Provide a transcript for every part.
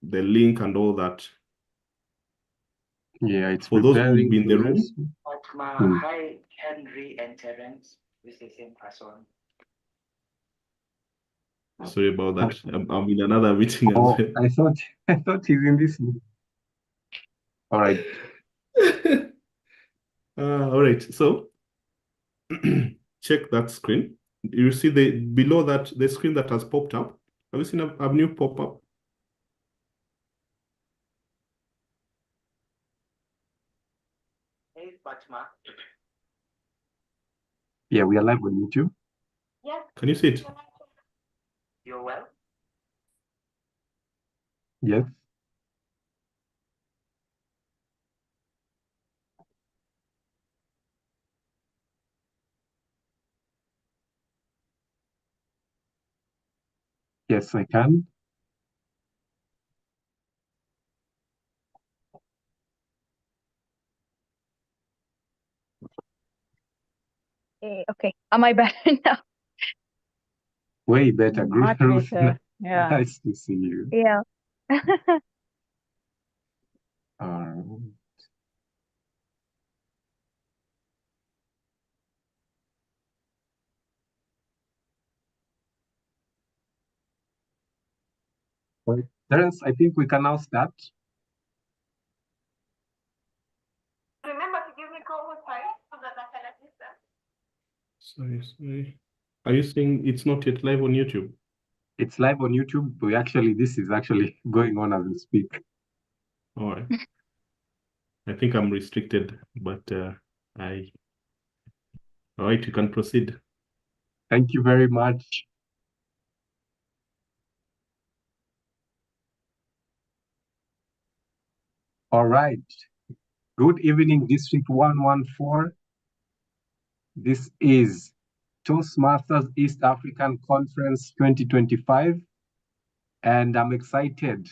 the link and all that. Yeah, it's for those who will preparing be in the for room. us. Hi, Henry and Terence, with the same person. Sorry about that. I'm in another meeting as Oh, well. I thought he's in this meeting. All right. All right. So check that screen. You see below that the screen that has popped up. Have you seen a new pop-up? Hey, Fatima. Yeah, we are live on YouTube. Yeah. Can you see it? You're well? Yes. Yes, I can. Okay. Am I better now? Way better. Much Ruth. better. Yeah. Nice to see you. Yeah. Right. Terence, I think we can now start. Remember to give me co-host time so that I can assist them. Sorry. Are you saying it's not yet live on YouTube? It's live on YouTube. This is actually going on as we speak. All right. I think I'm restricted, but all right, you can proceed. Thank you very much. All right. Good evening, District 114. This is Toastmasters East African Conference 2025. And I'm excited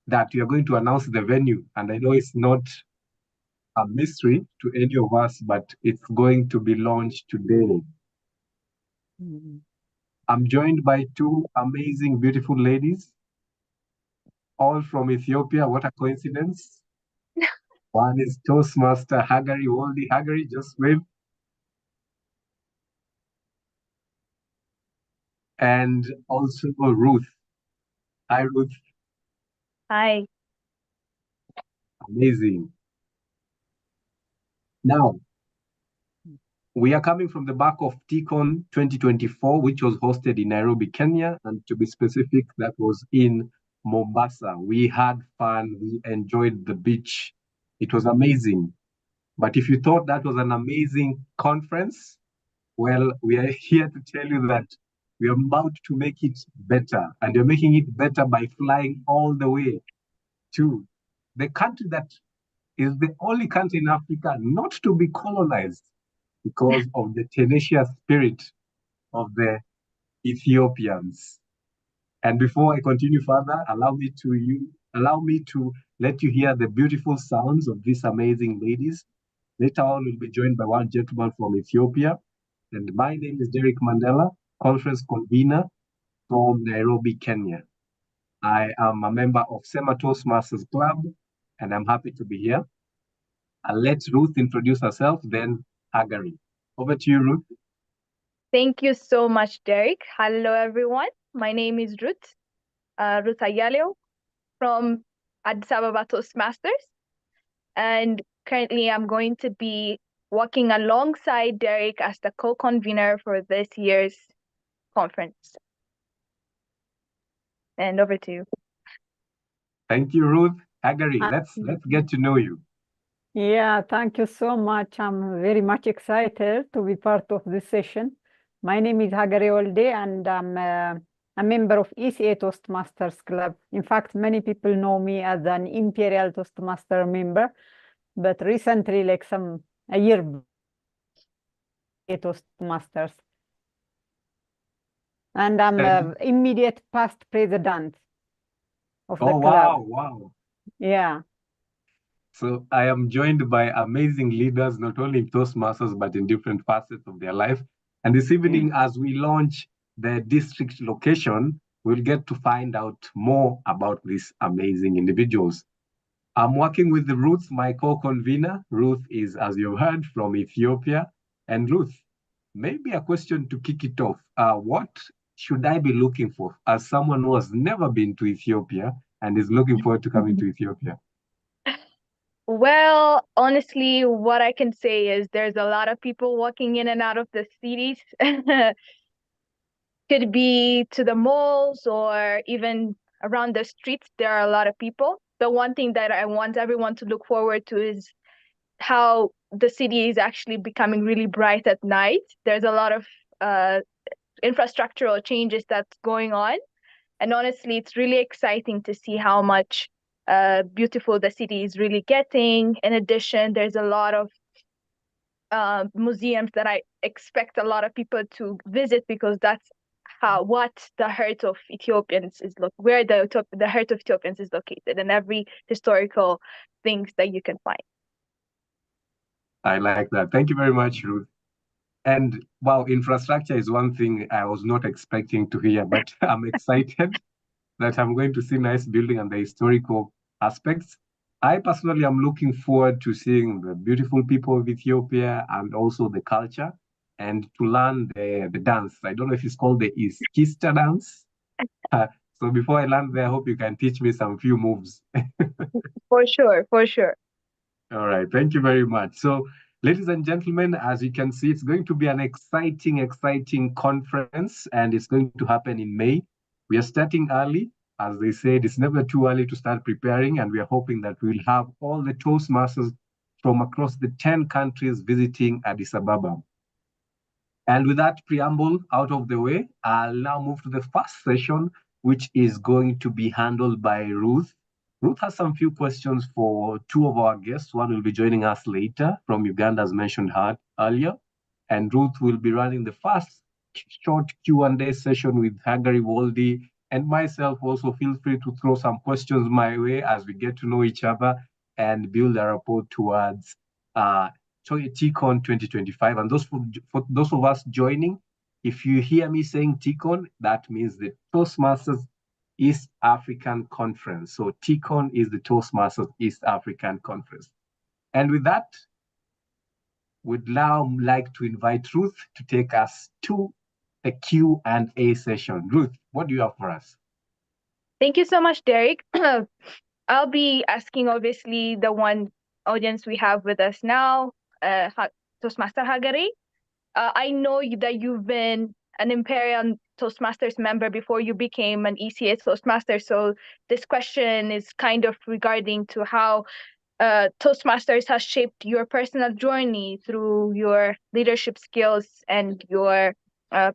that we are going to announce the venue. And I know it's not a mystery to any of us, but it's going to be launched today. I'm joined by two amazing, beautiful ladies, all from Ethiopia. What a coincidence. One is Toastmaster Hagari Woldi. Hagari, just wave. And also Ruth. Hi, Ruth. Hi. Amazing. Now, we are coming from the back of TEACON 2024, which was hosted in Nairobi, Kenya. And to be specific, that was in Mombasa. We had fun. We enjoyed the beach. It was amazing. But if you thought that was an amazing conference, well, we are here to tell you that we are about to make it better. And we're making it better by flying all the way to the country that is the only country in Africa not to be colonized because of the tenacious spirit of the Ethiopians. And before I continue further, allow me to let you hear the beautiful sounds of these amazing ladies. Later on, we'll be joined by one gentleman from Ethiopia. And my name is Derek Mandela, conference convener from Nairobi, Kenya. I am a member of SEMA Toastmasters Club, and I'm happy to be here. I'll let Ruth introduce herself, then Hagari. Over to you, Ruth. Thank you so much, Derek. Hello, everyone. My name is Ruth Ayaleo from Addis Ababa Toastmasters. And currently, I'm going to be working alongside Derek as the co-convener for this year's conference. And over to you. Thank you, Ruth. Hagari, let's get to know you. Yeah, thank you so much. I'm very much excited to be part of this session. My name is Hagari Olde, and I'm a member of ECA Toastmasters Club. In fact, many people know me as an Imperial Toastmaster member, but recently, like a year, Toastmasters. And I'm an immediate past president of the club. Wow. Yeah. So I am joined by amazing leaders, not only in Toastmasters, but in different facets of their life. And this evening, as we launch the district location, we'll get to find out more about these amazing individuals. I'm working with Ruth, my co-convener. Ruth is, as you've heard, from Ethiopia. And Ruth, maybe a question to kick it off. What should I be looking for as someone who has never been to Ethiopia and is looking forward to coming to Ethiopia? Well, honestly, what I can say is there's a lot of people walking in and out of the cities. Could be to the malls or even around the streets. There are a lot of people. The one thing that I want everyone to look forward to is how the city is actually becoming really bright at night. There's a lot of infrastructural changes that's going on. And honestly, it's really exciting to see how much beautiful the city is really getting. In addition, there's a lot of museums that I expect a lot of people to visit because that's what the heart of Ethiopians is where the heart of Ethiopians is located, and every historical things that you can find. I like that. Thank you very much, Ruth. And wow, infrastructure is one thing I was not expecting to hear, but I'm excited that I'm going to see nice building and the historical aspects. I personally am looking forward to seeing the beautiful people of Ethiopia and also the culture, and to learn the dance. I don't know if it's called the Iskista dance. So before I land there, I hope you can teach me some few moves. For sure, for sure. All right, thank you very much. So, ladies and gentlemen, as you can see, it's going to be an exciting conference, and it's going to happen in May. We are starting early. As they said, it's never too early to start preparing, and we are hoping that we'll have all the Toastmasters from across the 10 countries visiting Addis Ababa. And with that preamble out of the way, I'll now move to the first session, which is going to be handled by Ruth. Ruth has some few questions for two of our guests. One will be joining us later from Uganda, as mentioned earlier. And Ruth will be running the first short Q&A session with Hagari Wolde and myself. Also, feel free to throw some questions my way as we get to know each other and build a rapport towards TEACON 2025. And for those of us joining, if you hear me saying TEACON, that means the Toastmasters East African Conference. So TEACON is the Toastmasters East African Conference. And with that, we'd now like to invite Ruth to take us to the Q&A session. Ruth, what do you have for us? Thank you so much, Derek. I'll be asking, obviously, the one audience we have with us now, Toastmaster Hagari. I know that you've been an Imperial Toastmasters member before you became an ECA Toastmaster. So this question is kind of regarding to how Toastmasters has shaped your personal journey through your leadership skills and your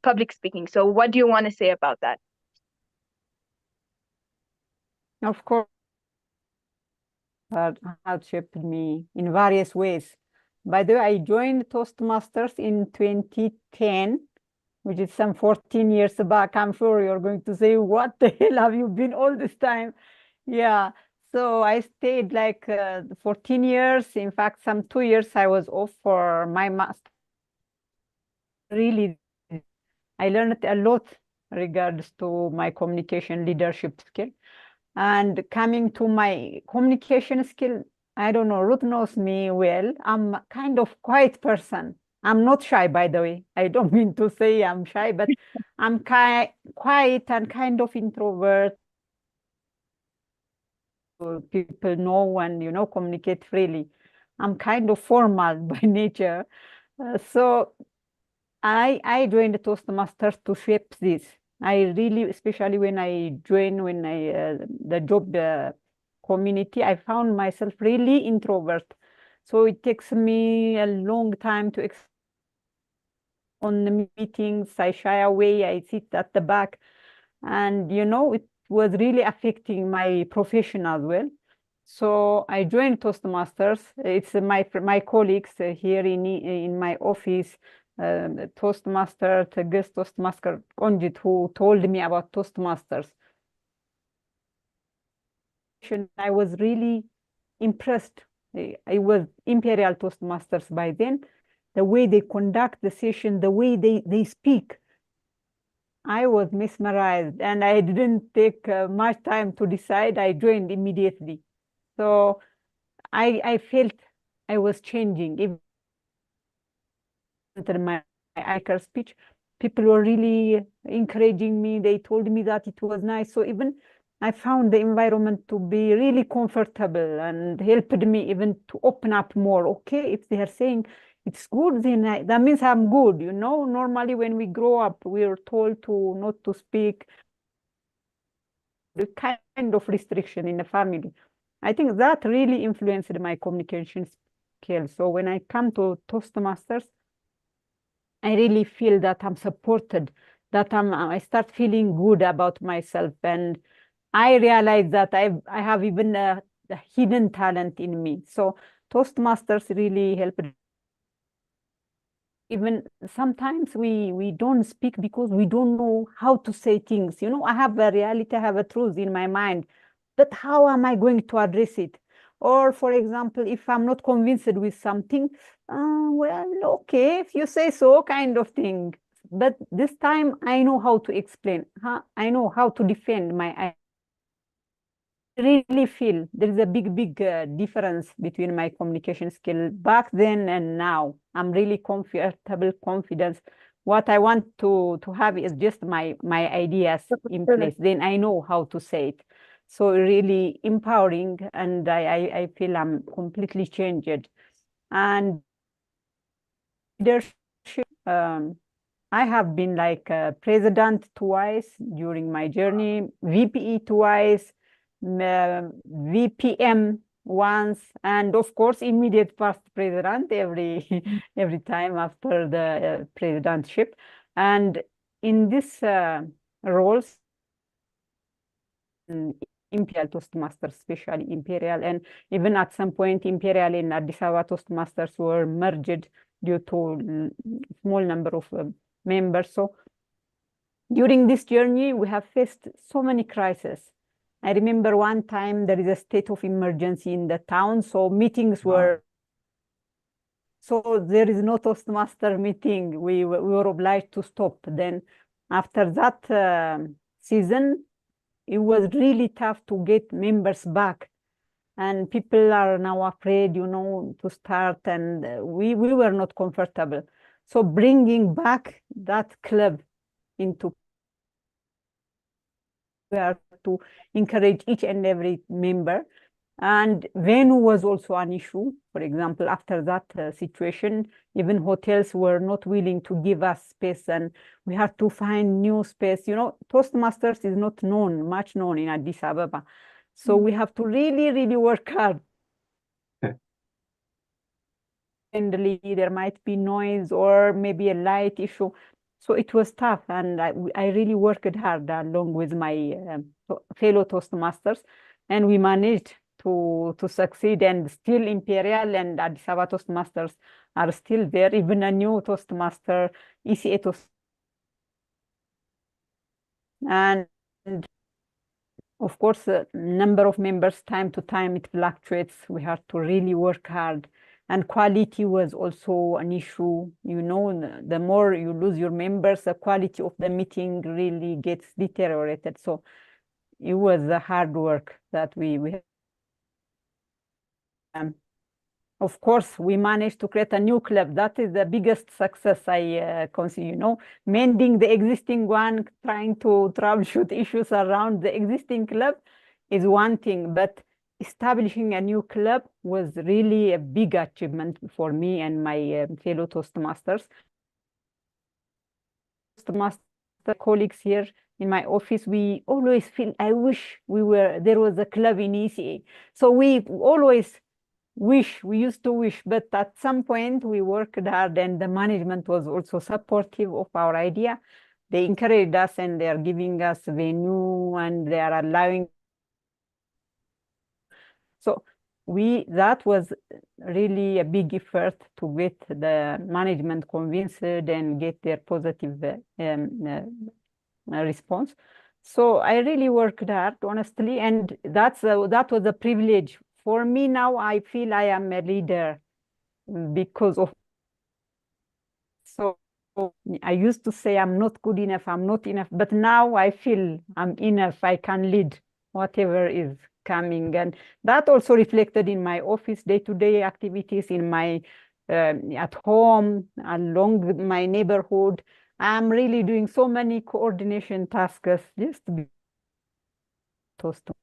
public speaking. So what do you want to say about that? Of course, that has shaped me in various ways. By the way, I joined Toastmasters in 2010, which is some 14 years back. I'm sure you're going to say, what the hell have you been all this time? Yeah, so I stayed like 14 years. In fact, some 2 years I was off for my master. Really, I learned a lot regards to my communication leadership skill. And coming to my communication skill, I don't know, Ruth knows me well. I'm kind of quiet person. I'm not shy, by the way. I don't mean to say I'm shy, but I'm quiet and kind of introvert. People know and, communicate freely. I'm kind of formal by nature. So I joined the Toastmasters to shape this. I really, especially when I joined, the job community, I found myself really introvert. So it takes me a long time to on the meetings. I shy away, I sit at the back. And, it was really affecting my profession as well. So I joined Toastmasters. It's my colleagues here in my office, Toastmaster, the guest Toastmaster Konjit, who told me about Toastmasters. I was really impressed. I was Imperial Toastmasters by then. The way they conduct the session, the way they speak. I was mesmerized, and I didn't take much time to decide. I joined immediately. So I felt I was changing. Even after my anchor speech, people were really encouraging me. They told me that it was nice. So even I found the environment to be really comfortable and helped me even to open up more. Okay, if they are saying it's good, then that means I'm good. You know, normally when we grow up, we are told to not to speak, the kind of restriction in the family. I think that really influenced my communication skills. So when I come to Toastmasters, I really feel that I'm supported, that I start feeling good about myself, and I realize that I have even a hidden talent in me. So Toastmasters really helped. Even sometimes we don't speak because we don't know how to say things. You know, I have a reality, I have a truth in my mind, but how am I going to address it? Or for example, if I'm not convinced with something, well, okay, if you say so, kind of thing. But this time I know how to explain. I know how to defend my really feel there is a big difference between my communication skill back then and now. I'm really comfortable, confidence. What I want to have is just my ideas in place. Then I know how to say it. So really empowering, and I feel I'm completely changed. And leadership, I have been like president twice during my journey, VPE twice, VPM once, and of course immediate past president every time after the presidentship. And in this roles, Imperial Toastmasters, especially Imperial, and even at some point Imperial and Addis Ababa Toastmasters were merged due to small number of members. So during this journey, we have faced so many crises. I remember one time there is a state of emergency in the town, so meetings were, so there is no Toastmaster meeting. We were obliged to stop. Then after that season, it was really tough to get members back. And people are now afraid, you know, to start, and we were not comfortable. So bringing back that club into where to encourage each and every member. And venue was also an issue. For example, after that situation, even hotels were not willing to give us space, and we had to find new space. You know, Toastmasters is not much known in Addis Ababa. So we have to really work hard. There might be noise or maybe a light issue. So it was tough, and I really worked hard along with my fellow Toastmasters, and we managed to succeed. And still Imperial and Addis Ababa Toastmasters are still there, even a new Toastmaster, ECA Toastmaster. And of course, number of members, time to time, it fluctuates. We have to really work hard. And quality was also an issue. You know, the more you lose your members, the quality of the meeting really gets deteriorated. So it was a hard work that we of course, we managed to create a new club. That is the biggest success I consider, you know, mending the existing one, trying to troubleshoot issues around the existing club is one thing, but establishing a new club was really a big achievement for me and my fellow Toastmasters. Toastmaster colleagues here in my office, we always feel, I wish there was a club in ECA. So we always we used to wish, but at some point we worked hard, and the management was also supportive of our idea. They encouraged us, and they are giving us venue, and they are allowing. So that was really a big effort to get the management convinced and get their positive response. So I really worked hard, honestly, and that was a privilege. For me now, I feel I am a leader because of, so I used to say I'm not good enough, I'm not enough, but now I feel I'm enough, I can lead whatever is coming. And that also reflected in my office, day-to-day activities, in my at home, along with my neighborhood. I'm really doing so many coordination tasks just to be Toastmasters.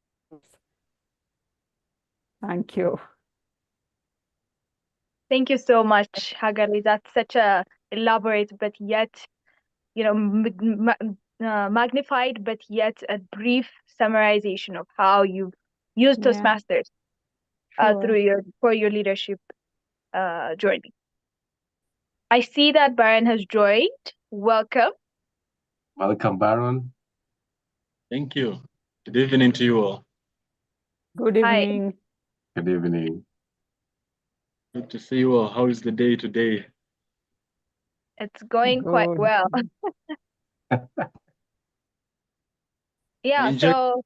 Thank you. Thank you so much, Hagari. That's such a elaborate but yet, magnified but yet a brief summarization of how you've used Yeah. Toastmasters Sure. for your leadership journey. I see that Baron has joined. Welcome. Welcome, Baron. Thank you. Good evening to you all. Good Hi. evening. Good evening. Good to see you all. How is the day today? It's going quite Good. well. Yeah, Enjoy. so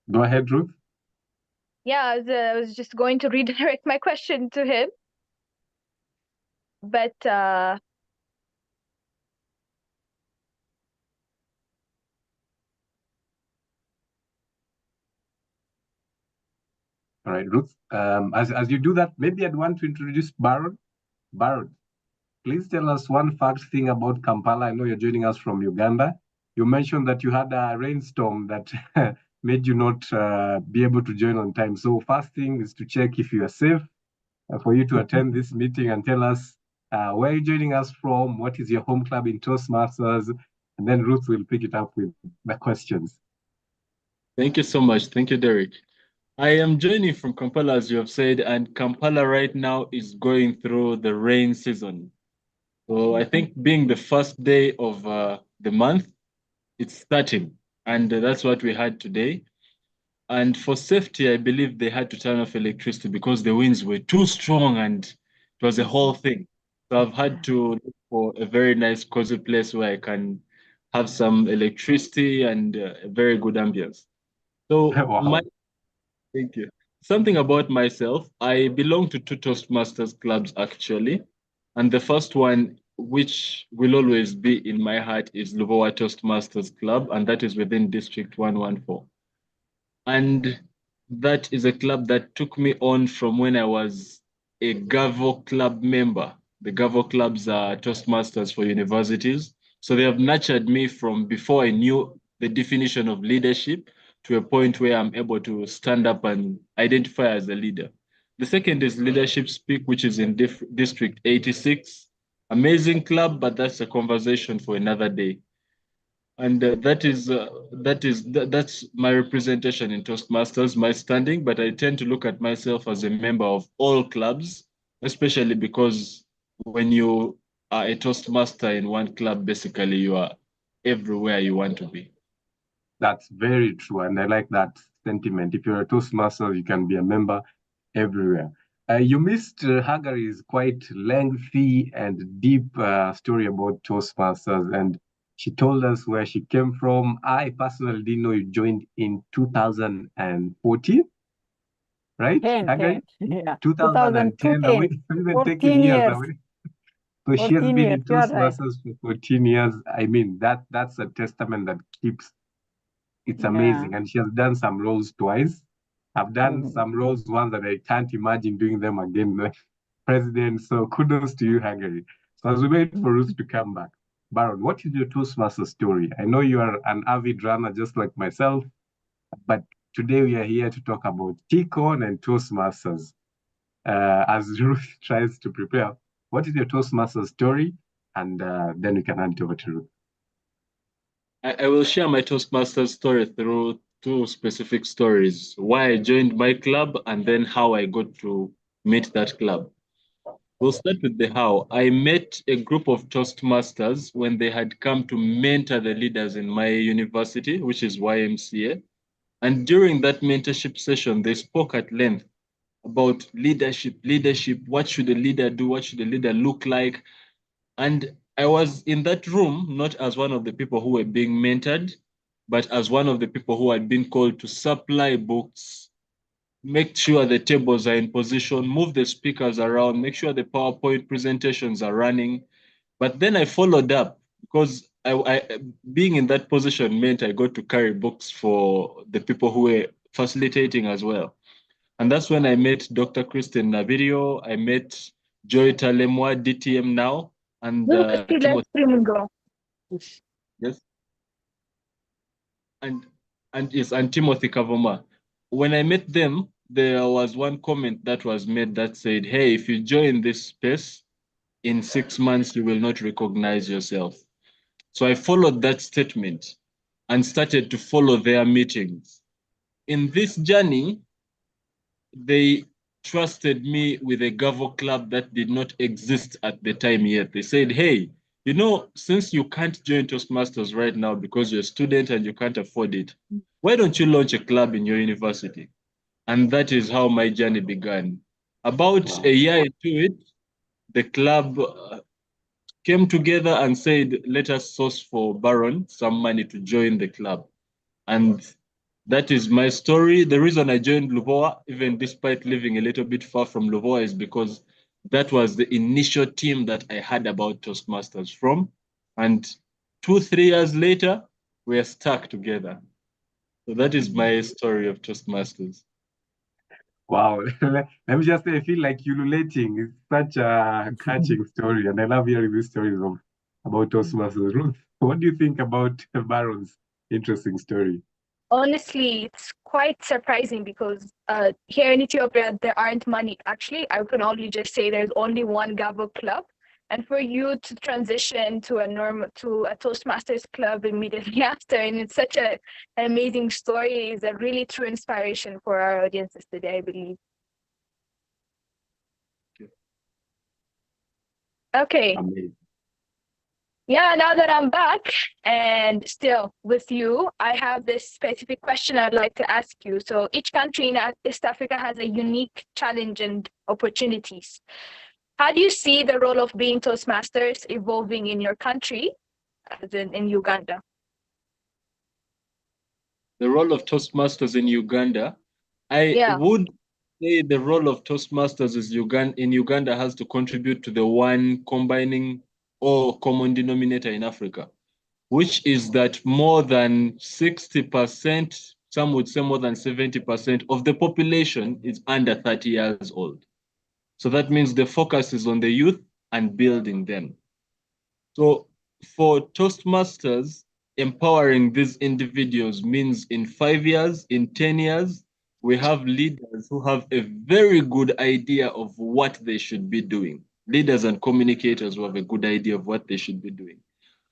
Go ahead, Ruth. yeah, I was just going to redirect my question to him. But All right, Ruth. As you do that, maybe I'd want to introduce Baron. Baron, please tell us one fact thing about Kampala. I know you're joining us from Uganda. You mentioned that you had a rainstorm that made you not be able to join on time. So first thing is to check if you are safe for you to attend this meeting, and tell us where you're joining us from, what is your home club in Toastmasters, and then Ruth will pick it up with the questions. Thank you so much. Thank you, Derek. I am joining from Kampala, as you have said, and Kampala right now is going through the rain season. So I think being the first day of the month, it's starting, and that's what we had today. And for safety, I believe they had to turn off electricity because the winds were too strong and it was a whole thing. So I've had to look for a very nice, cozy place where I can have some electricity and a very good ambience. So Wow. thank you. Something about myself, I belong to two Toastmasters clubs actually. And the first one, which will always be in my heart, is Lubowa Toastmasters Club, and that is within District 114. And that is a club that took me on from when I was a GAVO club member. The GAVO clubs are Toastmasters for universities. So they have nurtured me from before I knew the definition of leadership to a point where I'm able to stand up and identify as a leader. The second is Leadership Speak, which is in District 86. Amazing club, but that's a conversation for another day. And that's my representation in Toastmasters, my standing. But I tend to look at myself as a member of all clubs, especially because when you are a Toastmaster in one club, basically you are everywhere you want to be. That's very true, and I like that sentiment. If you're a Toastmaster, you can be a member everywhere. You missed Hagari's quite lengthy and deep story about Toastmasters, and she told us where she came from. I personally didn't know you joined in 2014, right, 10, Hagari? 10. Yeah. 2010. Are we even taking 14 years? years. So she has 14 been years, in you are right. Toastmasters for 14 years. I mean, that's a testament that keeps. It's Yeah. amazing. And she has done some roles twice. I've done some roles once that I can't imagine doing them again, like president. So kudos to you, Hungary. So as we wait for Ruth to come back, Baron, what is your Toastmaster story? I know you are an avid runner just like myself, but today we are here to talk about TEACON and Toastmasters. As Ruth tries to prepare, what is your Toastmaster story? And then we can hand it over to Ruth. I will share my Toastmasters story through two specific stories: why I joined my club and then how I got to meet that club. We'll start with the how. I met a group of Toastmasters when they had come to mentor the leaders in my university, which is YMCA. And during that mentorship session, they spoke at length about leadership, what should a leader do, what should a leader look like. And I was in that room, not as one of the people who were being mentored, but as one of the people who had been called to supply books, make sure the tables are in position, move the speakers around, make sure the PowerPoint presentations are running. But then I followed up because I being in that position meant I got to carry books for the people who were facilitating as well. And that's when I met Dr. Kristen Navirio, I met Joy Talemwa, DTM now, and Timothy. Yes. And Timothy Kavoma. When I met them, there was one comment that was made that said, hey, if you join this space, in 6 months, you will not recognize yourself. So I followed that statement and started to follow their meetings. In this journey, they trusted me with a Gavo club that did not exist at the time yet. They said, hey, you know, since you can't join Toastmasters right now because you're a student and you can't afford it, why don't you launch a club in your university? And that is how my journey began. About a year into it, the club came together and said, let us source for Baron some money to join the club. And that is my story. The reason I joined Luvoa, even despite living a little bit far from Luvoa, is because that was the initial team that I heard about Toastmasters from. And 2-3 years later, we are stuck together. So that is my story of Toastmasters. Wow. Let me just say, I feel like ululating. It's such a catching story, and I love hearing these stories about Toastmasters. Ruth, what do you think about Baron's interesting story? Honestly, it's quite surprising because here in Ethiopia, there aren't many. Actually, I can only just say there's only one Gavo club. And for you to transition to a Toastmasters club immediately after, and it's such an amazing story, is a really true inspiration for our audiences today, I believe. Okay. Amazing. Yeah, now that I'm back and still with you, I have this specific question I'd like to ask you. So each country in East Africa has a unique challenge and opportunities. How do you see the role of being Toastmasters evolving in your country, as in Uganda? The role of Toastmasters in Uganda, I would say the role of Toastmasters is in Uganda has to contribute to the one combining or common denominator in Africa, which is that more than 60%, some would say more than 70% of the population is under 30 years old. So that means the focus is on the youth and building them. So for Toastmasters, empowering these individuals means in 5 years, in 10 years, we have leaders who have a very good idea of what they should be doing. Leaders and communicators who have a good idea of what they should be doing.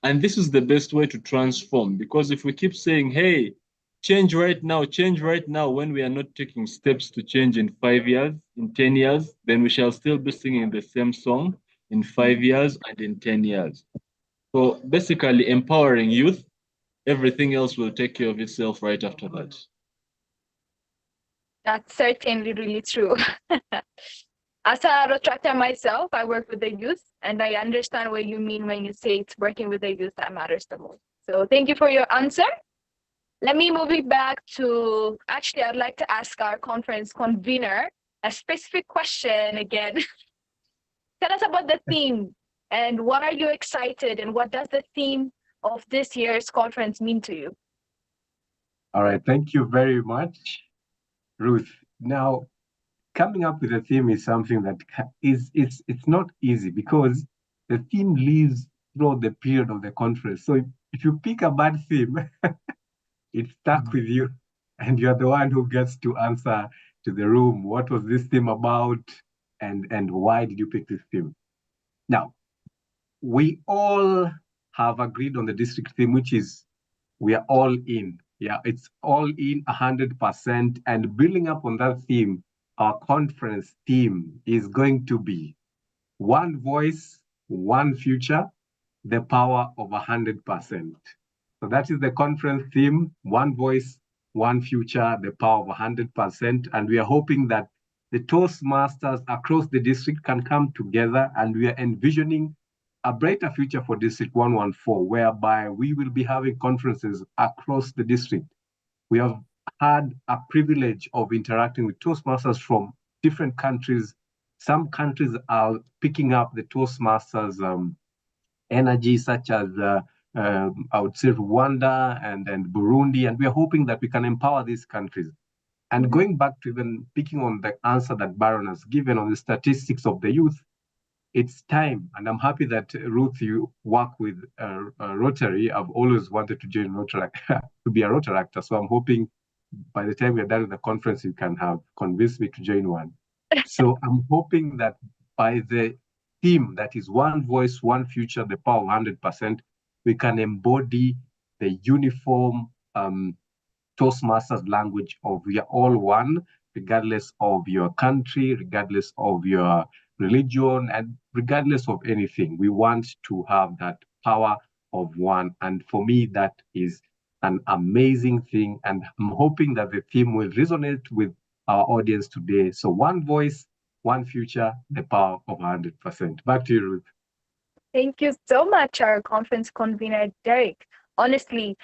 And this is the best way to transform, because if we keep saying, hey, change right now, when we are not taking steps to change in 5 years, in 10 years, then we shall still be singing the same song in 5 years and in 10 years. So basically empowering youth, everything else will take care of itself right after that. That's certainly really true. As a retractor myself, I work with the youth, and I understand what you mean when you say it's working with the youth that matters the most. So thank you for your answer. Let me move it back to, actually, I'd like to ask our conference convener a specific question again. Tell us about the theme, and what are you excited, and what does the theme of this year's conference mean to you? All right, thank you very much, Ruth. Now, coming up with a theme is something that it's not easy, because the theme lives throughout the period of the conference. So if you pick a bad theme, it's stuck with you, and you're the one who gets to answer to the room, what was this theme about, and why did you pick this theme? Now, we all have agreed on the district theme, which is we are all in. Yeah, it's all in 100%. And building up on that theme, our conference theme is going to be one voice, one future, the power of 100%. So that is the conference theme, one voice, one future, the power of 100%. And we are hoping that the Toastmasters across the district can come together, and we are envisioning a brighter future for District 114, whereby we will be having conferences across the district. We have had a privilege of interacting with Toastmasters from different countries. Some countries are picking up the Toastmasters energy, such as I would say Rwanda and Burundi, and we are hoping that we can empower these countries. And going back to even picking on the answer that Baron has given on the statistics of the youth, it's time, and I'm happy that Ruth, you work with Rotary. I've always wanted to join Rotary, to be a Rotaractor. So I'm hoping by the time we're done with the conference, you can have convinced me to join one. So I'm hoping that by the theme that is one voice, one future, the power of 100%, we can embody the uniform Toastmasters language of we are all one, regardless of your country, regardless of your religion, and regardless of anything. We want to have that power of one. And for me, that is an amazing thing. And I'm hoping that the theme will resonate with our audience today. So one voice, one future, the power of 100%. Back to you, Ruth. Thank you so much, our conference convener, Derek. Honestly,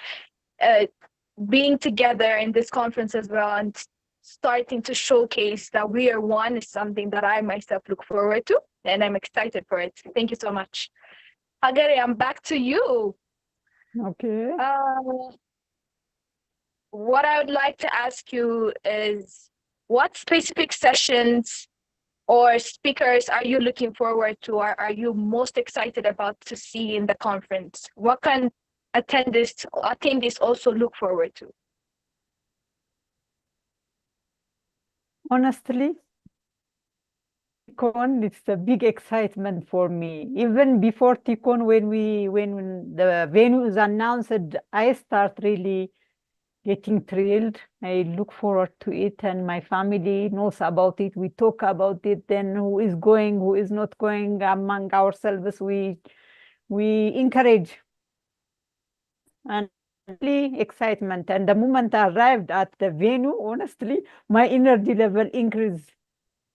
being together in this conference as well and starting to showcase that we are one is something that I myself look forward to, and I'm excited for it. Thank you so much. Hagare, I'm back to you. Okay. What I would like to ask you is, what specific sessions or speakers are you looking forward to, or are you most excited about to see in the conference? What can attendees also look forward to? Honestly, TEACON, it's a big excitement for me. Even before TEACON, when the venue is announced, I start really getting thrilled. I look forward to it, and my family knows about it. We talk about it. Then who is going, who is not going among ourselves. We encourage and really excitement. And the moment I arrived at the venue, honestly, my energy level increased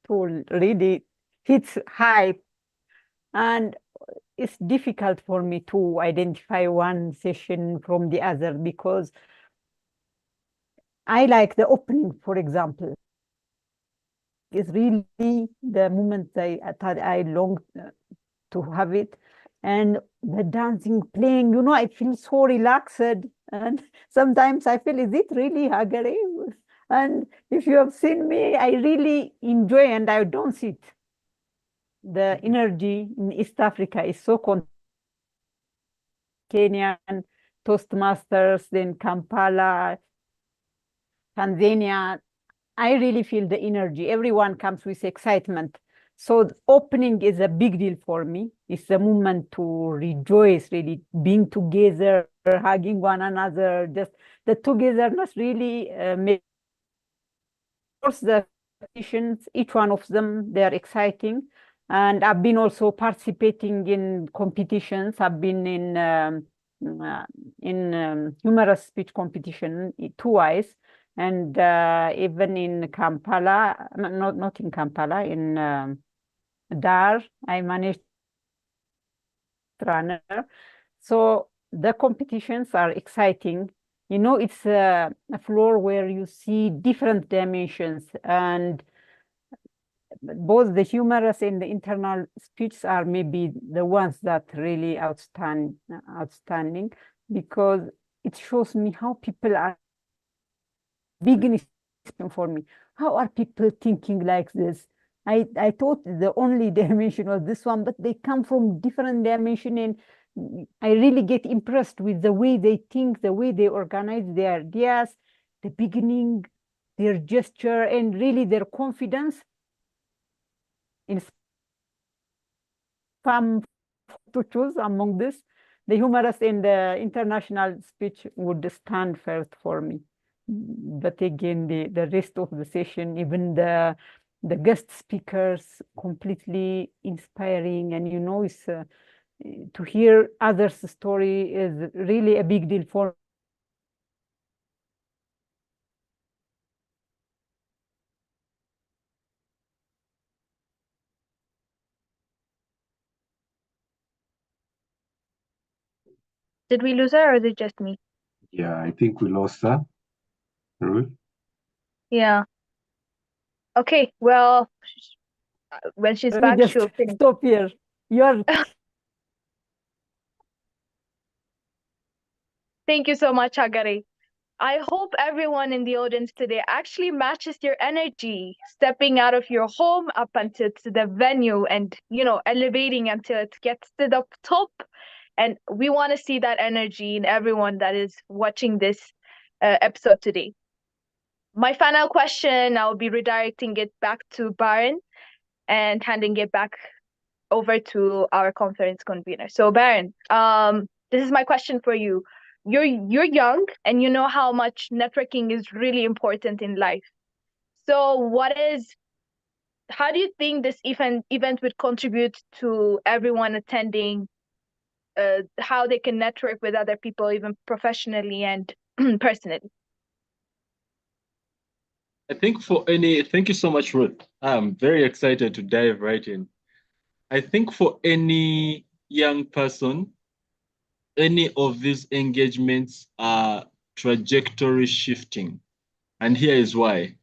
to really hits high. And it's difficult for me to identify one session from the other because I like the opening, for example. It's really the moment I long to have it. And the dancing, playing, I feel so relaxed. And sometimes I feel, is it really Hagare? And if you have seen me, I really enjoy and I don't see it. The energy in East Africa is so Kenyan, Toastmasters, then Kampala, Tanzania. I really feel the energy. Everyone comes with excitement. So the opening is a big deal for me. It's a moment to rejoice, really being together, hugging one another. Just the togetherness really makes the competitions, each one of them, they're exciting. And I've been also participating in competitions. I've been in humorous speech competition twice. And even in Kampala, not in Kampala, in Dar, I managed runner. So the competitions are exciting. It's a floor where you see different dimensions, and both the humorous and the internal speech are maybe the ones that really outstanding, because it shows me how people are beginning for me. How are people thinking like this? I thought the only dimension was this one, but they come from different dimension, and I really get impressed with the way they think, the way they organize their ideas, the beginning, their gesture, and really their confidence. In some to choose among this, the humorous and the international speech would stand first for me. But again, the rest of the session, even the guest speakers, completely inspiring. And it's to hear others' story is really a big deal for me. Did we lose her, or is it just me? Yeah, I think we lost her. Ruth? Yeah. Okay. Well, when she's Let me back, just she'll finish. stop here. You're Thank you so much, Hagari. I hope everyone in the audience today actually matches your energy, stepping out of your home up until to the venue and, elevating until it gets to the top. And we want to see that energy in everyone that is watching this episode today. My final question, I'll be redirecting it back to Baron and handing it back over to our conference convener. So Baron, this is my question for you. You're young and you know how much networking is really important in life. So how do you think this event would contribute to everyone attending, how they can network with other people, even professionally and personally? I think thank you so much, Ruth. I'm very excited to dive right in. I think for any young person, any of these engagements are trajectory shifting. And here is why.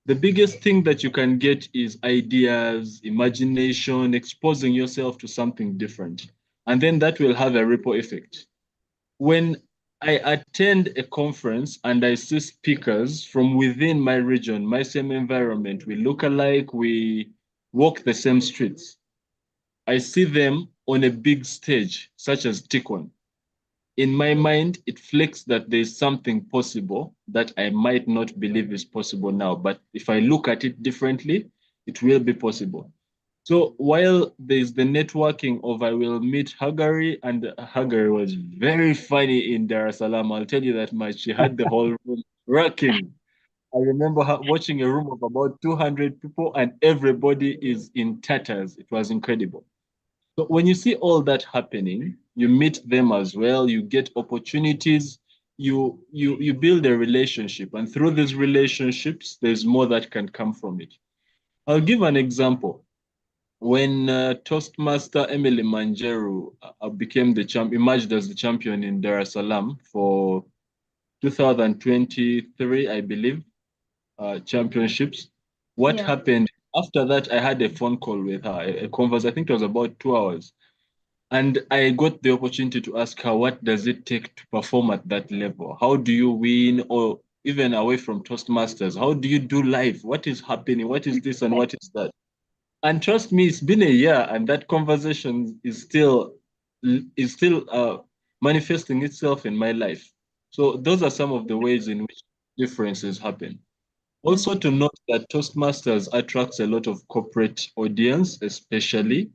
The biggest thing that you can get is ideas, imagination, exposing yourself to something different. And then that will have a ripple effect. When I attend a conference and I see speakers from within my region, my same environment, we look alike, we walk the same streets. I see them on a big stage, such as TEACON. In my mind, it flicks that there's something possible that I might not believe is possible now. But if I look at it differently, it will be possible. So while there's the networking of I will meet Hagari, and Hagari was very funny in Dar es Salaam, I'll tell you that much. She had the whole room rocking. I remember watching a room of about 200 people and everybody is in tatters. It was incredible. So when you see all that happening, you meet them as well, you get opportunities, you build a relationship, and through these relationships, there's more that can come from it. I'll give an example. When Toastmaster Emily Manjeru became the champion, emerged as the champion in Dar es Salaam for 2023, I believe, championships. What happened after that? I had a phone call with her, a converse. I think it was about 2 hours. And I got the opportunity to ask her, what does it take to perform at that level? How do you win? Or even away from Toastmasters, how do you do live? What is happening? What is this and what is that? And trust me, it's been a year and that conversation is still manifesting itself in my life. So those are some of the ways in which differences happen. Also to note that Toastmasters attracts a lot of corporate audience, especially.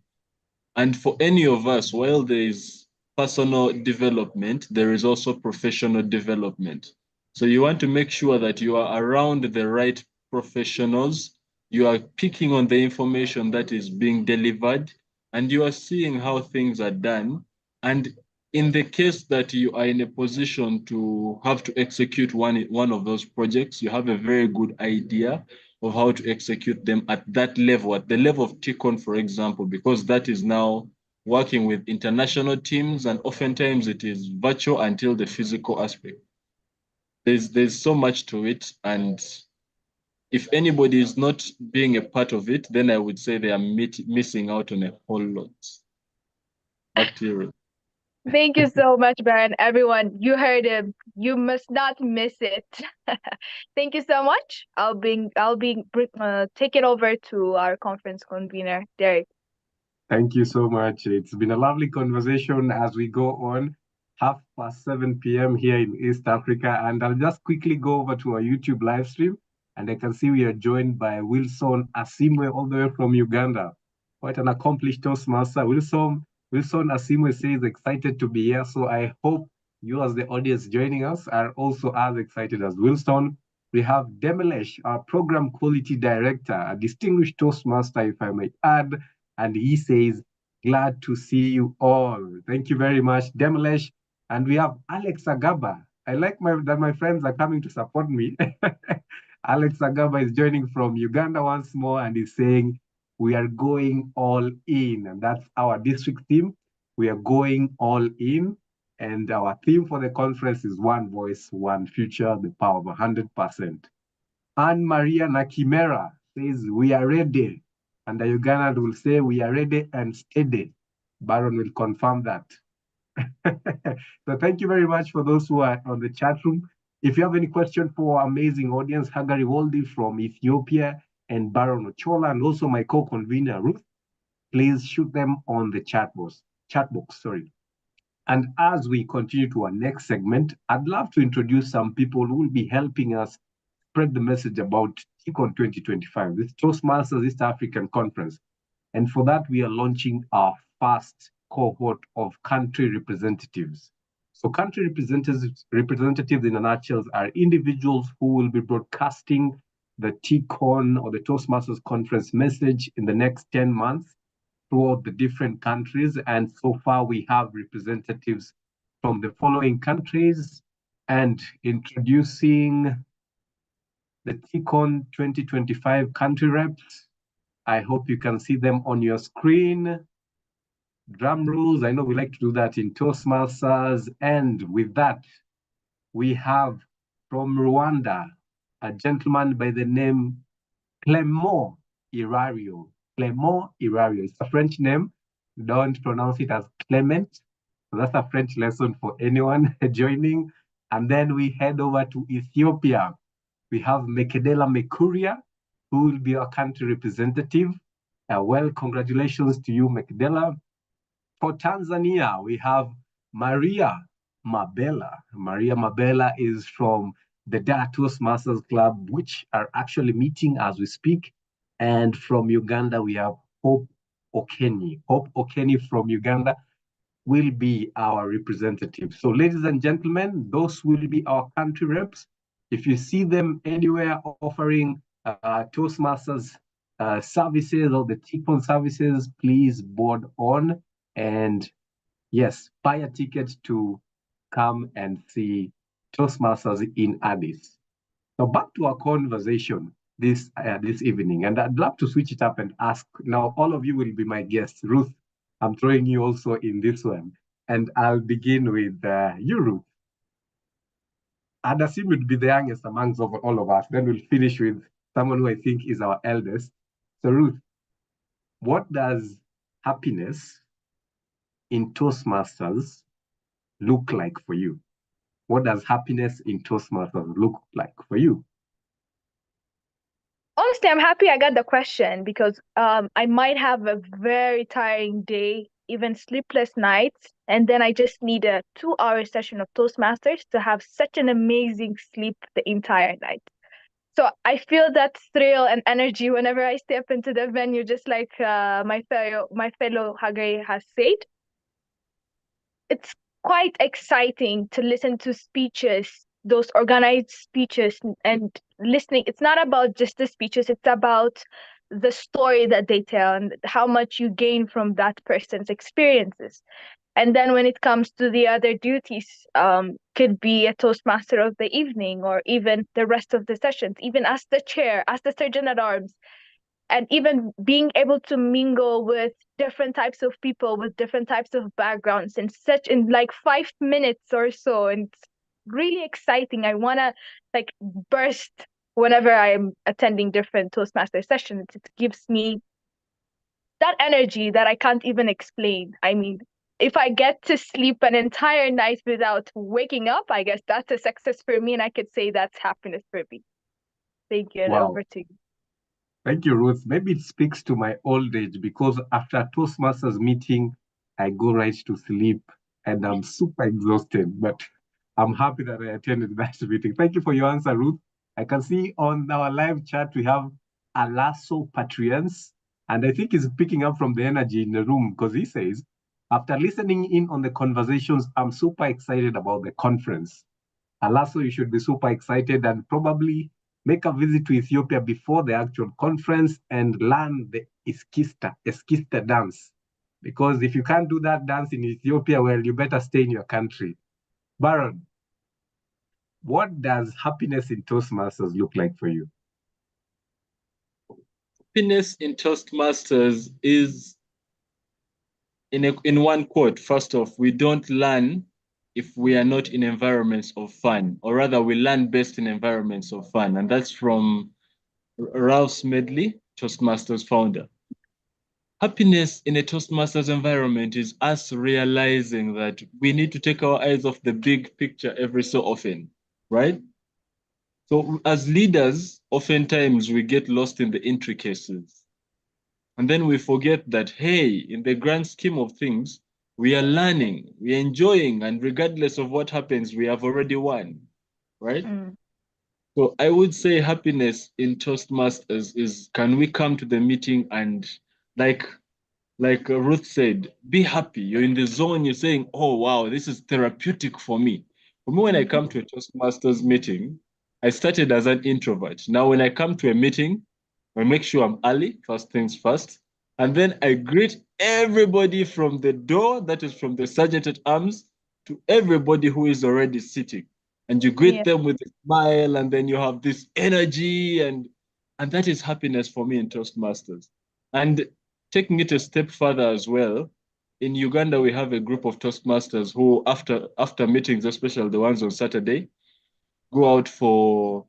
And for any of us, while there is personal development, there is also professional development. So you want to make sure that you are around the right professionals, you are picking on the information that is being delivered, and you are seeing how things are done. And in the case that you are in a position to have to execute one of those projects, you have a very good idea of how to execute them at that level, at the level of TEACON, for example, because that is now working with international teams, and oftentimes it is virtual until the physical aspect. There's so much to it, and if anybody is not being a part of it, then I would say they are missing out on a whole lot. Back to you. Thank you so much, Baron. Everyone, you heard him. You must not miss it. Thank you so much. I'll take it over to our conference convener, Derek. Thank you so much. It's been a lovely conversation as we go on. 7:30 p.m. here in East Africa. And I'll just quickly go over to our YouTube live stream. And I can see we are joined by Wilson Asimwe all the way from Uganda. Quite an accomplished Toastmaster. Wilson Asimwe says excited to be here. So I hope you as the audience joining us are also as excited as Wilson. We have Demelesh, our Program Quality Director, a distinguished Toastmaster, if I may add. And he says, glad to see you all. Thank you very much, Demelesh. And we have Alex Agaba. I like that my friends are coming to support me. Alex Agaba is joining from Uganda once more and is saying, we are going all in. And that's our district team. We are going all in. And our theme for the conference is One Voice, One Future, the power of 100%. Anne Maria Nakimera says, we are ready. And the Uganda will say, we are ready and steady. Baron will confirm that. So thank you very much for those who are on the chat room. If you have any question for our amazing audience, Hagari Woldi from Ethiopia and Baron Ochola, and also my co-convener Ruth, please shoot them on the chat box. And as we continue to our next segment, I'd love to introduce some people who will be helping us spread the message about TEACON 2025, this Toastmasters East African Conference. And for that, we are launching our first cohort of country representatives. So country representatives in a nutshell are individuals who will be broadcasting the TEACON or the Toastmasters Conference message in the next 10 months throughout the different countries. And so far we have representatives from the following countries. And introducing the TEACON 2025 country reps. I hope you can see them on your screen. Drum rolls, I know we like to do that in Toastmasters. And with that, we have from Rwanda, a gentleman by the name Clément Irario. Clément Irario. It's a French name. Don't pronounce it as Clement. So that's a French lesson for anyone joining. And then we head over to Ethiopia. We have Mekedela Mekuria, who will be our country representative. Well, congratulations to you, Mekedela. For Tanzania, we have Maria Mabela. Maria Mabela is from the Dar Toastmasters Club, which are actually meeting as we speak. And from Uganda, we have Hope Okeni. Hope Okeni from Uganda will be our representative. So ladies and gentlemen, those will be our country reps. If you see them anywhere offering Toastmasters services or the TEACON services, please board on and yes, buy a ticket to come and see Toastmasters in Addis. So back to our conversation this evening, and I'd love to switch it up and ask, now all of you will be my guests. Ruth, I'm throwing you also in this one, and I'll begin with you, Ruth. I'd assume you'd be the youngest amongst all of us. Then we'll finish with someone who I think is our eldest. So Ruth, what does happiness in Toastmasters look like for you? What does happiness in Toastmasters look like for you? Honestly, I'm happy I got the question because I might have a very tiring day, even sleepless nights, and then I just need a 2-hour session of Toastmasters to have such an amazing sleep the entire night. So I feel that thrill and energy whenever I step into the venue, just like my fellow Hagari has said. It's quite exciting to listen to speeches, those organized speeches, and listening. It's not about just the speeches, it's about the story that they tell and how much you gain from that person's experiences. And then when it comes to the other duties, could be a Toastmaster of the evening or even the rest of the sessions, even as the chair, as the Surgeon at Arms, and even being able to mingle with different types of people with different types of backgrounds in like 5 minutes or so. And it's really exciting. I want to like burst whenever I'm attending different Toastmaster sessions. It gives me that energy that I can't even explain. I mean, if I get to sleep an entire night without waking up, I guess that's a success for me, and I could say that's happiness for me. Thank you, and Wow. over to you. Thank you, Ruth. Maybe it speaks to my old age because after a Toastmasters meeting, I go right to sleep and I'm super exhausted, but I'm happy that I attended that meeting. Thank you for your answer, Ruth. I can see on our live chat, we have Alaso Patrians, and I think he's picking up from the energy in the room because he says, after listening in on the conversations, I'm super excited about the conference. Alaso, you should be super excited and probably make a visit to Ethiopia before the actual conference and learn the Eskista dance. Because if you can't do that dance in Ethiopia, well, you better stay in your country. Baron, what does happiness in Toastmasters look like for you? Happiness in Toastmasters is, in one quote, first off, we don't learn if we are not in environments of fun, or rather we learn best in environments of fun. And that's from Ralph Smedley, Toastmasters founder. Happiness in a Toastmasters environment is us realizing that we need to take our eyes off the big picture every so often, right? So as leaders, oftentimes we get lost in the intricacies. And then we forget that, hey, in the grand scheme of things, we are learning, we are enjoying, and regardless of what happens, we have already won, right? So I would say happiness in Toastmasters is, can we come to the meeting and like Ruth said, be happy. You're in the zone. You're saying, oh, wow, this is therapeutic for me. For me, when I come to a Toastmasters meeting, I started as an introvert. Now, when I come to a meeting, I make sure I'm early, first things first. And then I greet everybody from the door, that is from the sergeant at arms, to everybody who is already sitting. And you greet them with a smile, and then you have this energy, and that is happiness for me in Toastmasters. And taking it a step further as well, in Uganda, we have a group of Toastmasters who, after meetings, especially the ones on Saturday, go out for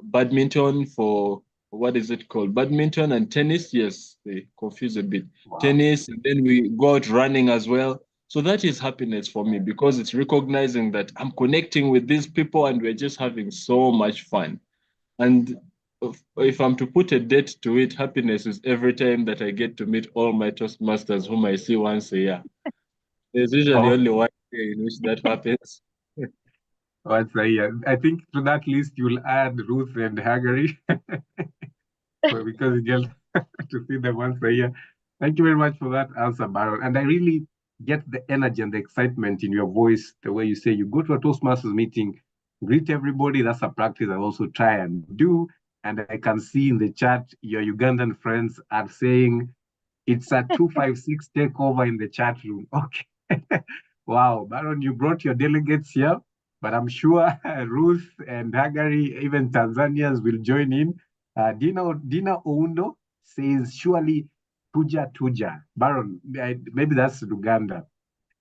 badminton, for what is it called? Badminton and tennis. Yes, they confuse a bit. Wow. Tennis, and then we go out running as well. So that is happiness for me, because it's recognizing that I'm connecting with these people and we're just having so much fun. And if I'm to put a date to it, happiness is every time that I get to meet all my Toastmasters whom I see once a year. There's usually only one day in which that happens. Once a year. I think to that list you'll add Ruth and Hagari because you get to see them once a year. Thank you very much for that answer, Baron. And I really get the energy and the excitement in your voice, the way you say you go to a Toastmasters meeting, greet everybody. That's a practice I also try and do. And I can see in the chat, your Ugandan friends are saying it's a 256 takeover in the chat room. Okay. Wow, Baron, you brought your delegates here, but I'm sure Ruth and Hagari, even Tanzanians, will join in. Dina Oundo says, surely Tuja. Baron, maybe that's Uganda.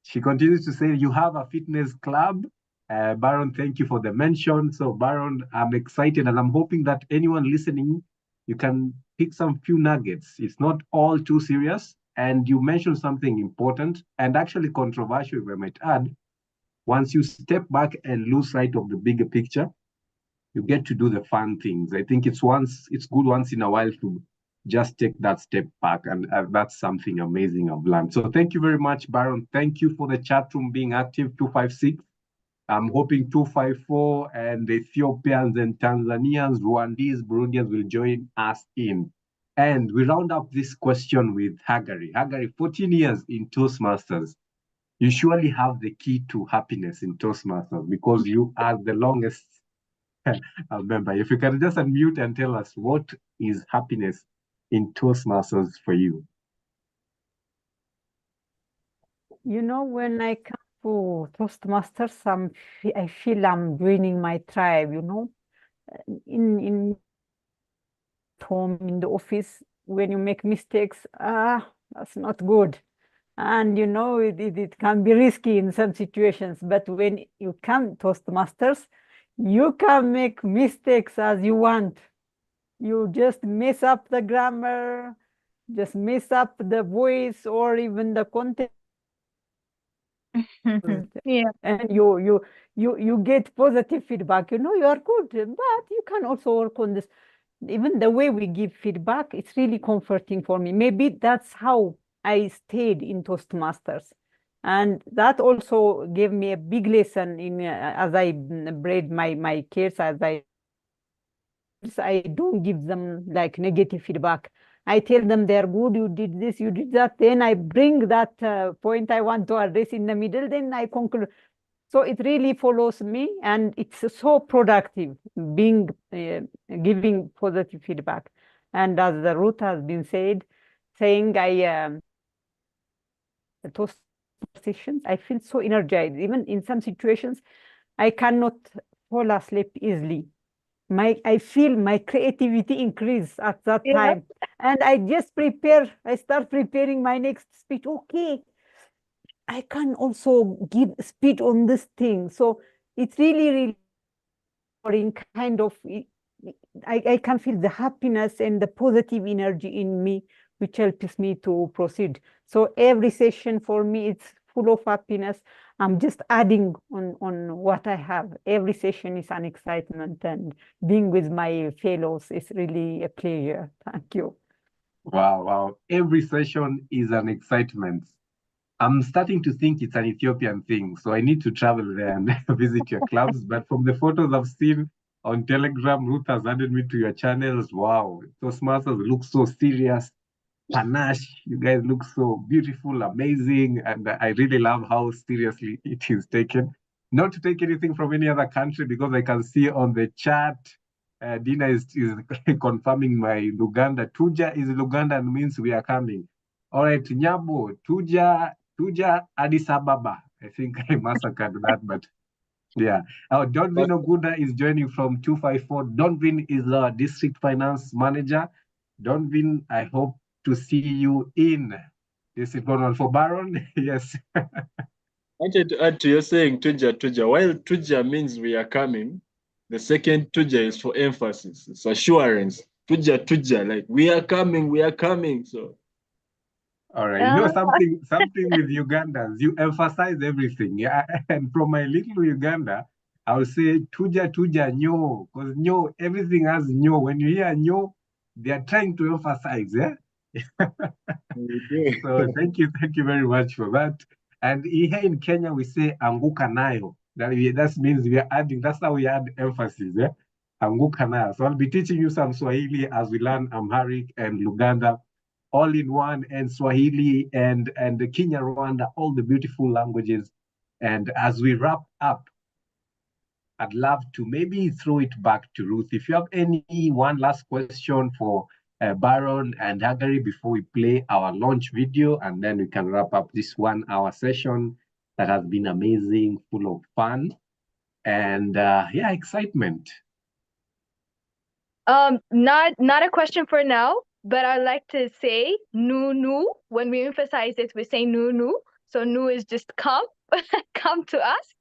She continues to say, you have a fitness club. Baron, thank you for the mention. So Baron, I'm excited, and I'm hoping that anyone listening, you can pick some few nuggets. It's not all too serious. And you mentioned something important and actually controversial, if I might add. Once you step back and lose sight of the bigger picture, you get to do the fun things. I think it's good once in a while to just take that step back, and that's something amazing I've learned. So thank you very much, Baron. Thank you for the chat room being active, 256. I'm hoping 254 and the Ethiopians and Tanzanians, Rwandese, Burundians will join us in. And we round up this question with Hagari. Hagari, 14 years in Toastmasters. You surely have the key to happiness in Toastmasters because you are the longest member. If you can just unmute and tell us, what is happiness in Toastmasters for you? You know, when I come to Toastmasters, I feel I'm joining my tribe, you know. In home, in the office, when you make mistakes, that's not good. And you know, it can be risky in some situations, but when you come Toastmasters, you can make mistakes as you want. You just mess up the grammar, just mess up the voice or even the content. Yeah. And you get positive feedback. You know, you are good, but you can also work on this. Even the way we give feedback, it's really comforting for me. Maybe that's how I stayed in Toastmasters. And that also gave me a big lesson in as I braid my kids, I don't give them like negative feedback. I tell them they're good, you did this, you did that. Then I bring that point I want to address in the middle, then I conclude. So it really follows me, and it's so productive being giving positive feedback. And as the Ruth has been saying those sessions, I feel so energized. Even in some situations, I cannot fall asleep easily. I feel my creativity increase at that time. And I just I start preparing my next speech. Okay, I can also give speed on this thing. So it's really kind of, I can feel the happiness and the positive energy in me, which helps me to proceed. So every session for me, it's full of happiness. I'm just adding on what I have. Every session is an excitement, and being with my fellows is really a pleasure. Thank you. Wow, wow. Every session is an excitement. I'm starting to think it's an Ethiopian thing, so I need to travel there and visit your clubs. But from the photos I've seen on Telegram, Ruth has added me to your channels. Wow, Toastmasters look so serious, panache. You guys look so beautiful, amazing, and I really love how seriously it is taken. Not to take anything from any other country, because I can see on the chat, Dina is confirming my Luganda. Tuja is Luganda and means we are coming. All right, Nyabo, Tuja, Addis Ababa. I think I massacred that, but yeah. Donvin Oguda is joining from 254. Donvin is our district finance manager. Donvin, I hope to see you in District 1 for Baron. Yes. I wanted to add to your saying Tuja. While Tuja means we are coming, the second Tuja is for emphasis. It's assurance. Tuja, like we are coming. So. All right. You know something with Ugandans, you emphasize everything. Yeah. And from my little Uganda, I will say Tuja nyo, because nyo, everything has nyo. When you hear nyo, they are trying to emphasize, yeah. So thank you very much for that. And here in Kenya, we say anguka nayo. That means we are adding. That's how we add emphasis, yeah. Anguka nayo. So I'll be teaching you some Swahili as we learn Amharic and Luganda all in one, and Swahili and the Kenya Rwanda, all the beautiful languages. And as we wrap up, I'd love to maybe throw it back to Ruth. If you have one last question for Baron and Hagari before we play our launch video, and then we can wrap up this 1 hour session that has been amazing, full of fun, and yeah, excitement. Not a question for now, but I'd like to say nu. When we emphasize it, we say nu. So nu is just come, come to us.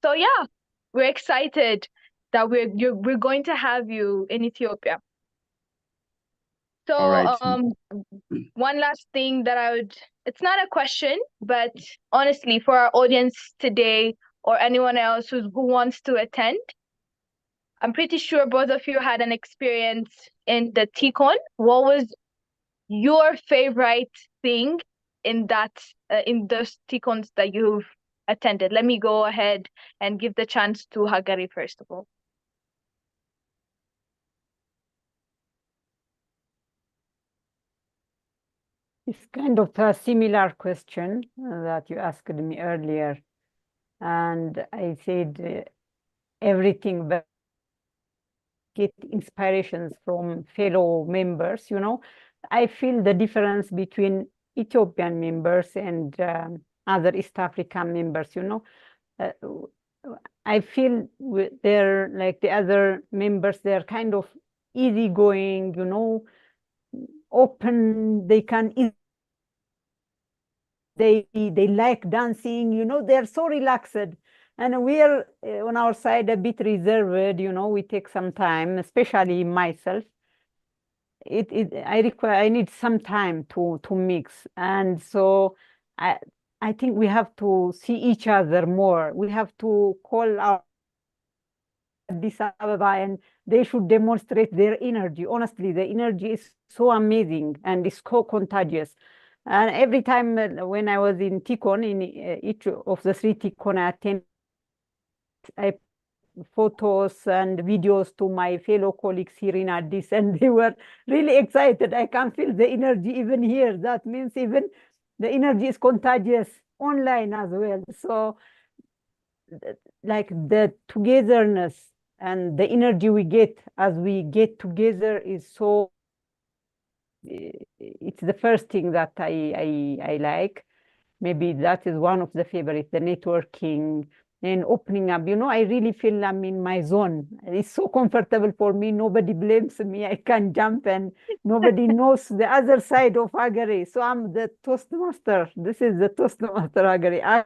So yeah, we're excited that we're going to have you in Ethiopia. So all right. One last thing that it's not a question, but honestly, for our audience today or anyone else who wants to attend, I'm pretty sure both of you had an experience in the TEACON. What was your favorite thing in those TEACONs that you've attended? Let me go ahead and give the chance to Hagari first of all. It's kind of a similar question that you asked me earlier. And I said everything, but get inspirations from fellow members, you know. I feel the difference between Ethiopian members and other East African members, you know. I feel they're like the other members, they're kind of easygoing, you know, open, they can they like dancing, you know, they're so relaxed. And we're on our side a bit reserved, you know, we take some time, especially myself. I need some time to mix. And so I think we have to see each other more. We have to call our Addis Ababa and they should demonstrate their energy. Honestly, the energy is so amazing and it's so contagious. And every time when I was in TEACON, in each of the 3 TEACON I attended, I photos and videos to my fellow colleagues here in Addis, and they were really excited. I can feel the energy even here. That means even the energy is contagious online as well. So like the togetherness and the energy we get as we get together is so, it's the first thing that I like. Maybe that is one of the favorites, the networking, and opening up. I really feel I'm in my zone. It's so comfortable for me. Nobody blames me. I can jump and nobody knows the other side of Hagari. So I'm the Toastmaster. This is the Toastmaster Hagari.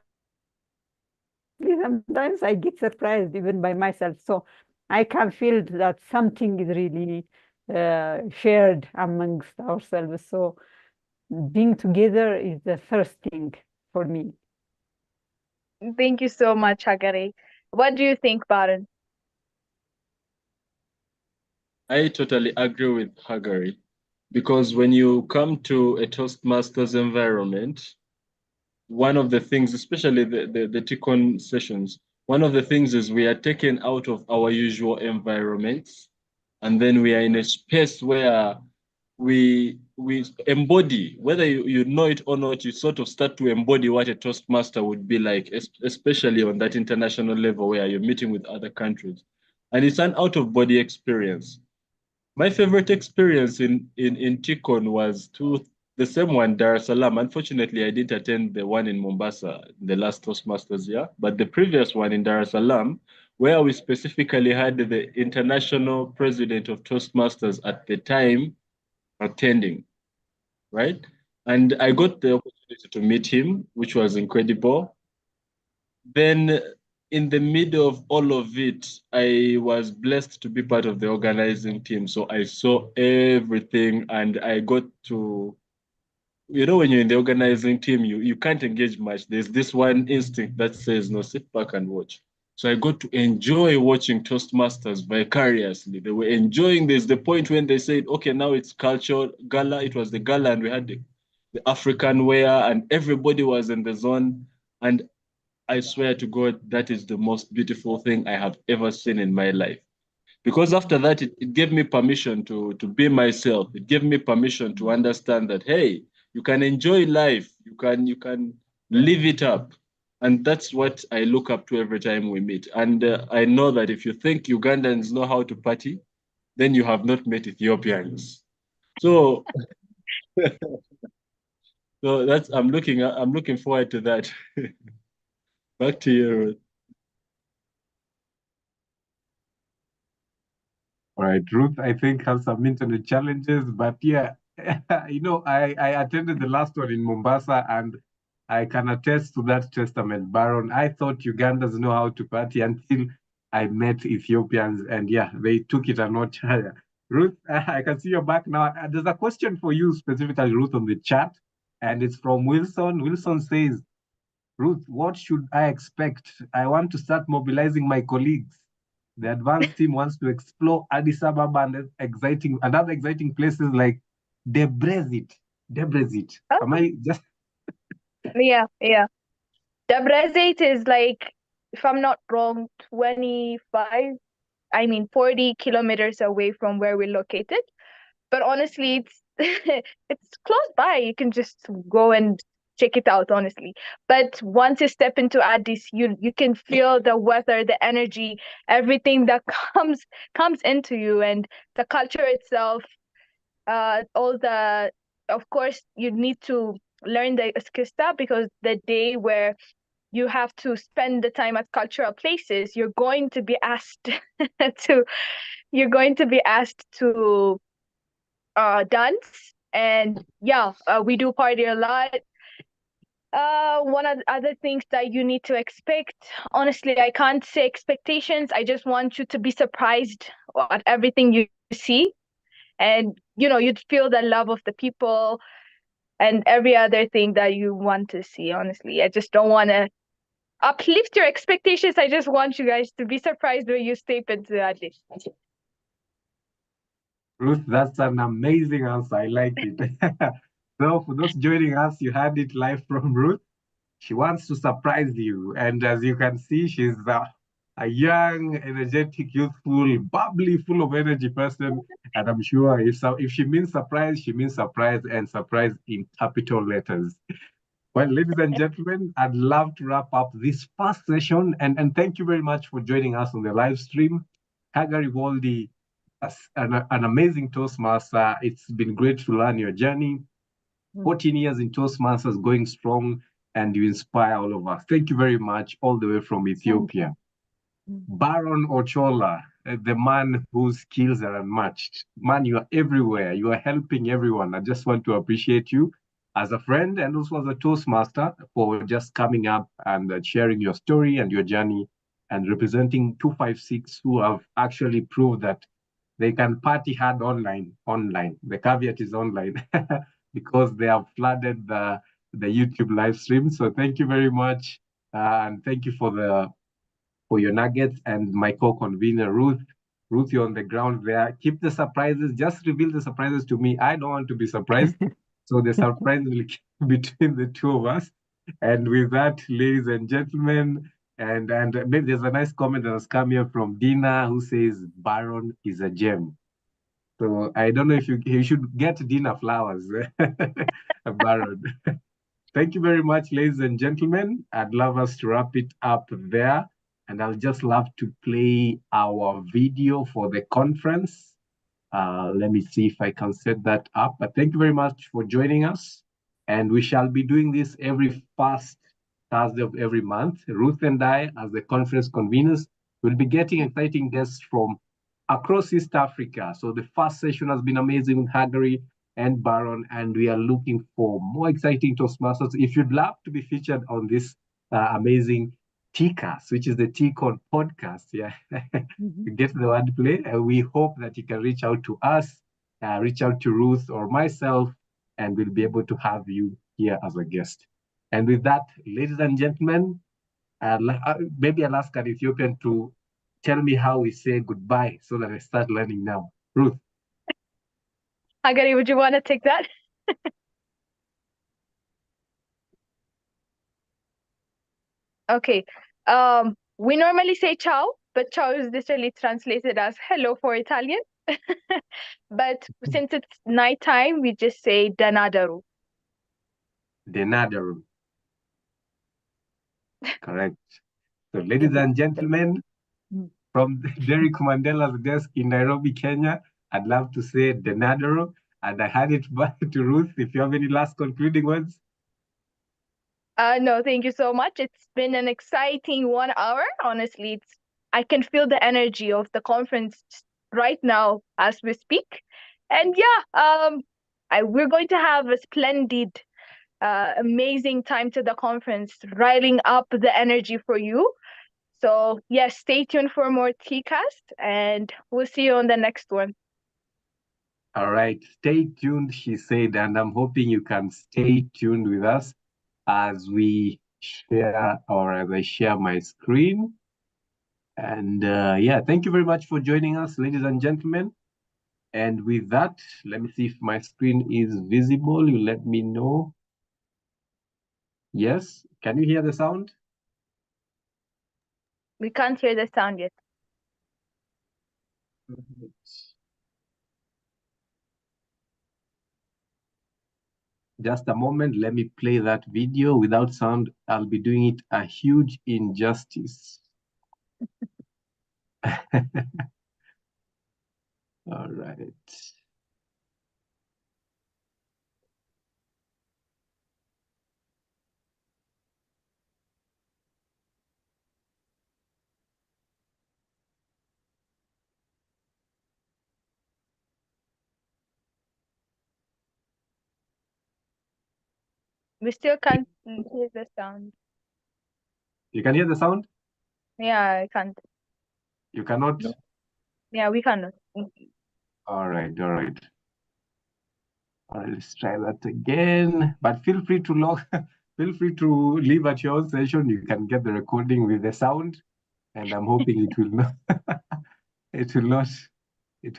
Sometimes I get surprised even by myself. So I can feel that something is really shared amongst ourselves. So being together is the first thing for me. Thank you so much, Hagari. What do you think, Baran? I totally agree with Hagari, because when you come to a Toastmasters environment, one of the things, especially the TEACON sessions, one of the things is we are taken out of our usual environments, and then we are in a space where we embody, whether you know it or not, you sort of start to embody what a Toastmaster would be like, especially on that international level where you're meeting with other countries. And it's an out-of-body experience. My favorite experience in TEACON was the same one, Dar es Salaam. Unfortunately, I didn't attend the one in Mombasa, the last Toastmasters year, but the previous one in Dar es Salaam, where we specifically had the international president of Toastmasters at the time attending, right? And I got the opportunity to meet him, which was incredible. Then in the middle of all of it, I was blessed to be part of the organizing team. So I saw everything, and I got to, when you're in the organizing team, you can't engage much. There's this one instinct that says, no, sit back and watch. So I got to enjoy watching Toastmasters vicariously. They were enjoying this. The point when they said, okay, now it's culture gala. It was the gala, and we had the African wear, and everybody was in the zone. And I swear to God, that is the most beautiful thing I have ever seen in my life. Because after that, it gave me permission to be myself. It gave me permission to understand that, hey, you can enjoy life. You can live it up. And that's what I look up to every time we meet. And I know that if you think Ugandans know how to party, then you have not met Ethiopians. So, so I'm looking forward to that. Back to you, Ruth. All right, Ruth, I think has some internet challenges, but yeah, I attended the last one in Mombasa, and I can attest to that testament, Baron. I thought Ugandans know how to party until I met Ethiopians, and yeah, they took it a notch higher. Ruth, I can see you're back now. There's a question for you specifically, Ruth, on the chat, and it's from Wilson. Wilson says, Ruth, what should I expect? I want to start mobilizing my colleagues. The advanced team wants to explore Addis Ababa and other exciting places like Debrecen. Am I just? Yeah. Debrecen is like, if I'm not wrong, 40 kilometers away from where we're located. But honestly, it's it's close by. You can just go and check it out, honestly. But once you step into Addis, you can feel the weather, the energy, everything that comes into you, and the culture itself. Of course, you need to learn the Eskista, because the day where you have to spend the time at cultural places, you're going to be asked to dance. And yeah, we do party a lot. One of the other things that you need to expect, honestly, I can't say expectations. I just want you to be surprised at everything you see, and you'd feel the love of the people and every other thing that you want to see. Honestly, I just don't want to uplift your expectations. I just want you guys to be surprised when you step into that list. Ruth, that's an amazing answer. I like it. So for those joining us, you had it live from Ruth. She wants to surprise you. And as you can see, she's a young, energetic, youthful, bubbly, full of energy person. And I'm sure if she means surprise, she means surprise, and surprise in capital letters. Well, ladies and gentlemen, I'd love to wrap up this first session. And thank you very much for joining us on the live stream. Hagari Waldi, an amazing Toastmaster. It's been great to learn your journey. 14 years in Toastmasters, going strong. and you inspire all of us. Thank you very much, all the way from Ethiopia. Baron Ochola, the man whose skills are unmatched. Man, you are everywhere. You are helping everyone. I just want to appreciate you as a friend and also as a Toastmaster for just coming up and sharing your story and your journey and representing 256 who have actually proved that they can party hard online. The caveat is online because they have flooded the YouTube live stream. So thank you very much. And thank you for your nuggets, and my co-convener, Ruth. Ruth, you're on the ground there. Keep the surprises. Just reveal the surprises to me. I don't want to be surprised. So the surprise will keep between the two of us. And with that, ladies and gentlemen, and maybe there's a nice comment that has come here from Dina who says, Baron is a gem. So I don't know if you should get Dina flowers, Baron. Thank you very much, ladies and gentlemen. I'd love us to wrap it up there. And I'll just love to play our video for the conference. Let me see if I can set that up. But thank you very much for joining us. And we shall be doing this every first Thursday of every month. Ruth and I, as the conference conveners, will be getting exciting guests from across East Africa. So the first session has been amazing with Hagari and Baron, and we are looking for more exciting Toastmasters. If you'd love to be featured on this amazing TEACAST, which is the TEACON podcast. Yeah, you get the wordplay. We hope that you can reach out to us, reach out to Ruth or myself, and we'll be able to have you here as a guest. And with that, ladies and gentlemen, maybe I'll ask an Ethiopian to tell me how we say goodbye so that I start learning now. Ruth. Hagari, would you want to take that? Okay. We normally say ciao, but ciao is literally translated as hello for Italian. But since it's nighttime, we just say danadaru. Denadaru. Correct. So, ladies and gentlemen, from Derek Mandela's desk in Nairobi, Kenya, I'd love to say denadaru, and I hand it back to Ruth. If you have any last concluding words. No, thank you so much. It's been an exciting 1 hour. Honestly, I can feel the energy of the conference right now as we speak. And yeah, we're going to have a splendid, amazing time to the conference, riling up the energy for you. So yes, stay tuned for more TEACAST, and we'll see you on the next one. All right, stay tuned, she said, and I'm hoping you can stay tuned with us as we share, or as I share my screen. And yeah, thank you very much for joining us, ladies and gentlemen. And with that, let me see if my screen is visible. You let me know. Yes, can you hear the sound? We can't hear the sound yet. Just a moment, let me play that video. Without sound, I'll be doing it a huge injustice. All right. We still can't hear the sound. You can hear the sound? Yeah, I can't. You cannot? No. Yeah, we cannot. All right, all right. All right, let's try that again. But feel free to log, feel free to leave at your own session. You can get the recording with the sound, and I'm hoping it will not, it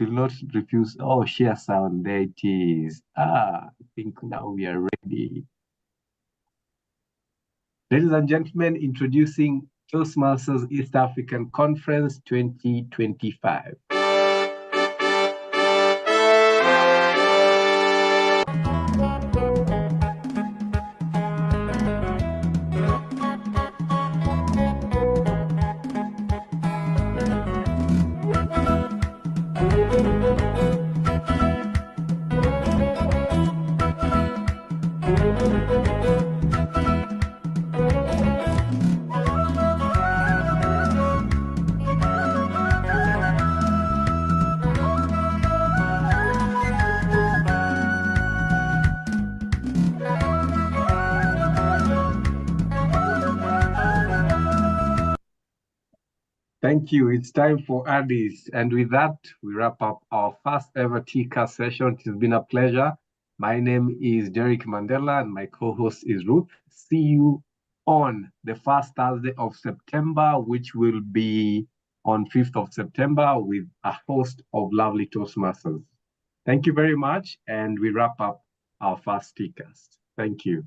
will not refuse. Oh, share sound. There it is. I think now we are ready. Ladies and gentlemen, introducing Toastmasters East African Conference 2025. Thank you. It's time for Addis. And with that, we wrap up our first ever TEACAST session. It has been a pleasure. My name is Derek Mandela and my co-host is Ruth. See you on the first Thursday of September, which will be on 5th of September with a host of lovely Toastmasters. Thank you very much. And we wrap up our first TEACAST. Thank you.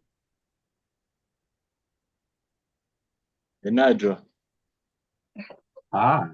Enadra. Ah.